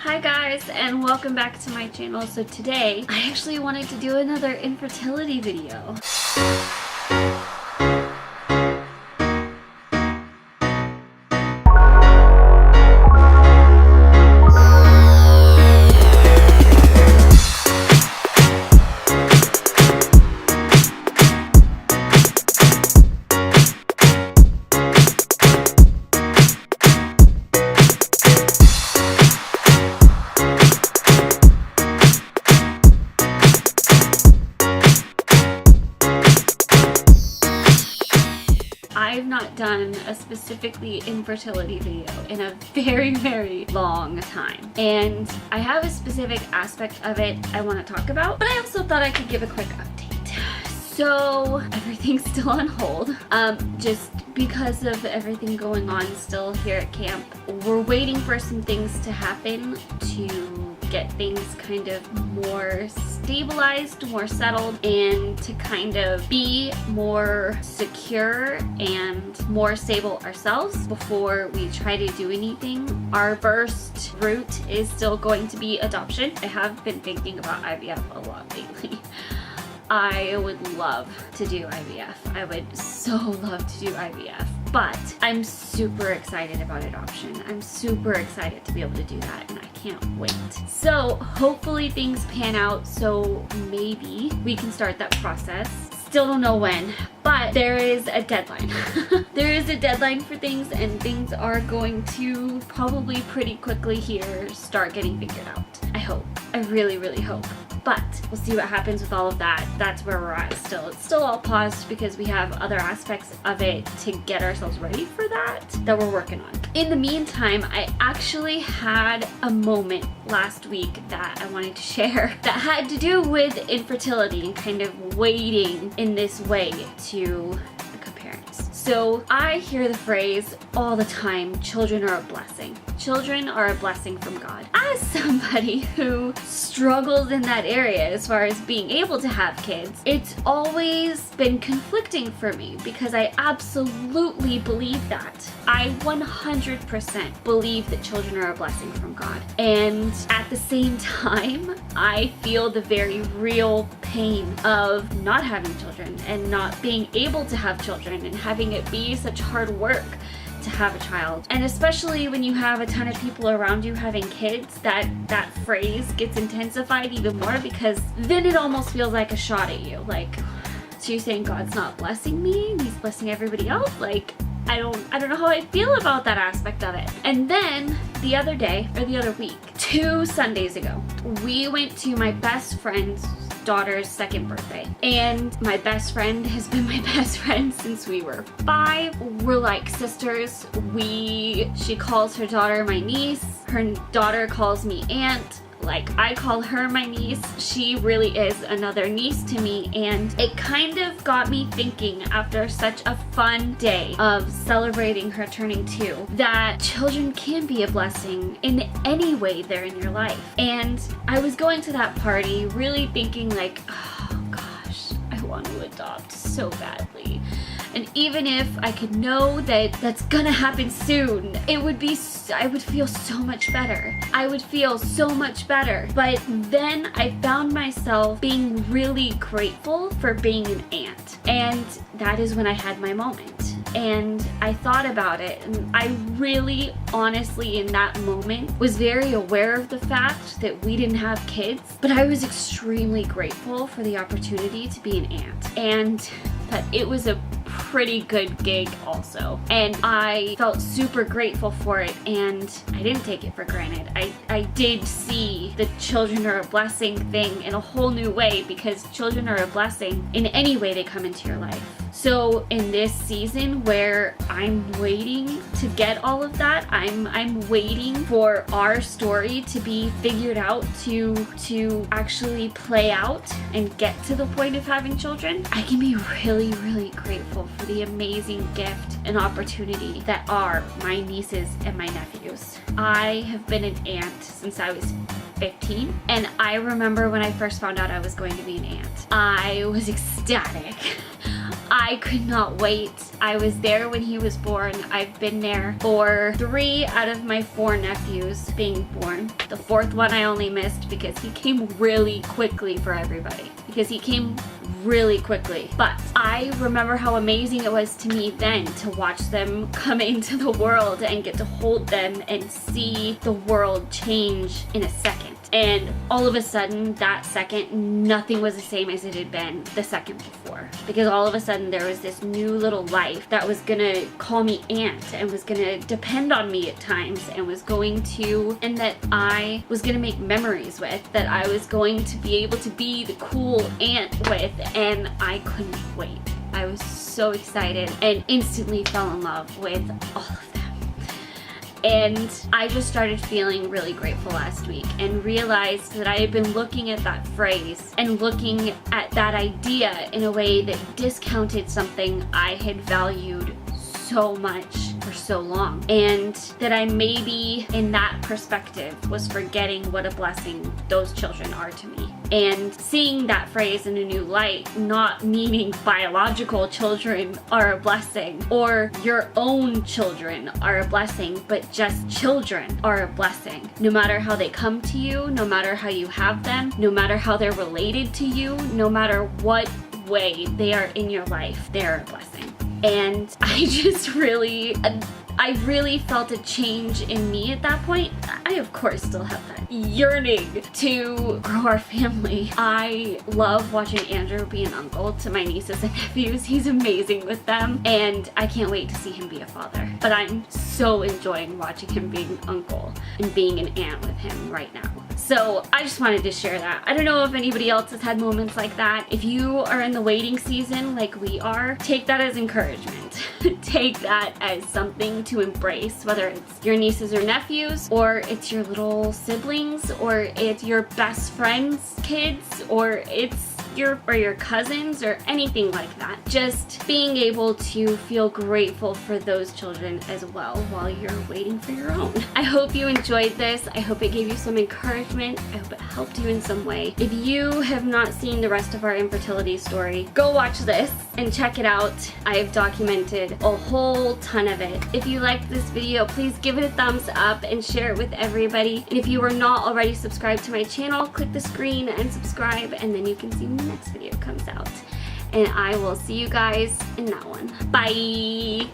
Hi guys, and welcome back to my channel. So today I actually wanted to do another infertility video. I've not done a specifically infertility video in a very long time, and I have a specific aspect of it I want to talk about, but I also thought I could give a quick update. So everything's still on hold, just because of everything going on still here at camp. We're waiting for some things to happen to get things kind of more stabilized, more settled, and to kind of be more secure and more stable ourselves before we try to do anything. Our first route is still going to be adoption. I have been thinking about IVF a lot lately. I would love to do IVF. I would so love to do IVF, but I'm super excited about adoption. I'm super excited to be able to do that, and I can't wait. So hopefully things pan out, so maybe we can start that process. Still don't know when, but there is a deadline. There is a deadline for things, and things are going to probably pretty quickly here start getting figured out. I hope. I really hope. But we'll see what happens with all of that. That's where we're at still. It's still all paused because we have other aspects of it to get ourselves ready for that we're working on. In the meantime, I actually had a moment last week that I wanted to share that had to do with infertility and kind of waiting in this way to become parents. So I hear the phrase all the time, children are a blessing. Children are a blessing from God. As somebody who struggles in that area as far as being able to have kids, it's always been conflicting for me because I absolutely believe that. I 100% believe that children are a blessing from God. And at the same time, I feel the very real pain of not having children and not being able to have children and having it be such hard work to have a child. And especially when you have a ton of people around you having kids, that phrase gets intensified even more, because then it almost feels like a shot at you. Like, so you're saying God's not blessing me and he's blessing everybody else? Like, I don't know how I feel about that aspect of it. And then the other day, or the other week, 2 Sundays ago, we went to my best friend's daughter's 2nd birthday, and my best friend has been my best friend since we were 5. We're like sisters. She calls her daughter my niece. Her daughter calls me aunt. Like, I call her my niece. She really is another niece to me, and it kind of got me thinking after such a fun day of celebrating her turning 2 that children can be a blessing in any way they're in your life. And I was going to that party really thinking like, oh gosh, I want to adopt so badly. And even if I could know that that's gonna happen soon, I would feel so much better. I would feel so much better. But then I found myself being really grateful for being an aunt. And that is when I had my moment. And I thought about it, and I really honestly in that moment was very aware of the fact that we didn't have kids, but I was extremely grateful for the opportunity to be an aunt, and that it was a pretty good gig also, and I felt super grateful for it, and I didn't take it for granted. I did see the children are a blessing thing in a whole new way, because children are a blessing in any way they come into your life. So in this season where I'm waiting to get all of that, I'm waiting for our story to be figured out, to actually play out and get to the point of having children, I can be really grateful for the amazing gift and opportunity that are my nieces and my nephews. I have been an aunt since I was 15, and I remember when I first found out I was going to be an aunt, I was ecstatic. I could not wait. I was there when he was born. I've been there for 3 out of my 4 nephews being born. The 4th one I only missed because he came really quickly for everybody. Really quickly. But I remember how amazing it was to me then to watch them come into the world and get to hold them and see the world change in a second. And all of a sudden, that second, nothing was the same as it had been the second before. Because all of a sudden, there was this new little life that was gonna call me aunt and was gonna depend on me at times and that I was gonna make memories with, that I was going to be able to be the cool aunt with, and I couldn't wait. I was so excited and instantly fell in love with all of them. And I just started feeling really grateful last week and realized that I had been looking at that phrase and looking at that idea in a way that discounted something I had valued so much for so long, and that I maybe in that perspective was forgetting what a blessing those children are to me. And seeing that phrase in a new light, not meaning biological children are a blessing or your own children are a blessing, but just children are a blessing. No matter how they come to you, no matter how you have them, no matter how they're related to you, no matter what way they are in your life, they're a blessing. And I really felt a change in me at that point. I of course still have that yearning to grow our family. I love watching Andrew be an uncle to my nieces and nephews. He's amazing with them, and I can't wait to see him be a father. But I'm so enjoying watching him being an uncle and being an aunt with him right now. So I just wanted to share that. I don't know if anybody else has had moments like that. If you are in the waiting season like we are, take that as encouragement. Take that as something to embrace, whether it's your nieces or nephews, or it's your little siblings, or it's your best friend's kids, or it's your cousins or anything like that. Just being able to feel grateful for those children as well while you're waiting for your own. I hope you enjoyed this. I hope it gave you some encouragement. I hope it helped you in some way. If you have not seen the rest of our infertility story, go watch this and check it out. I've documented a whole ton of it. If you liked this video, please give it a thumbs up and share it with everybody. And if you are not already subscribed to my channel, click the screen and subscribe, and then you can see when the next video comes out. And I will see you guys in that one. Bye!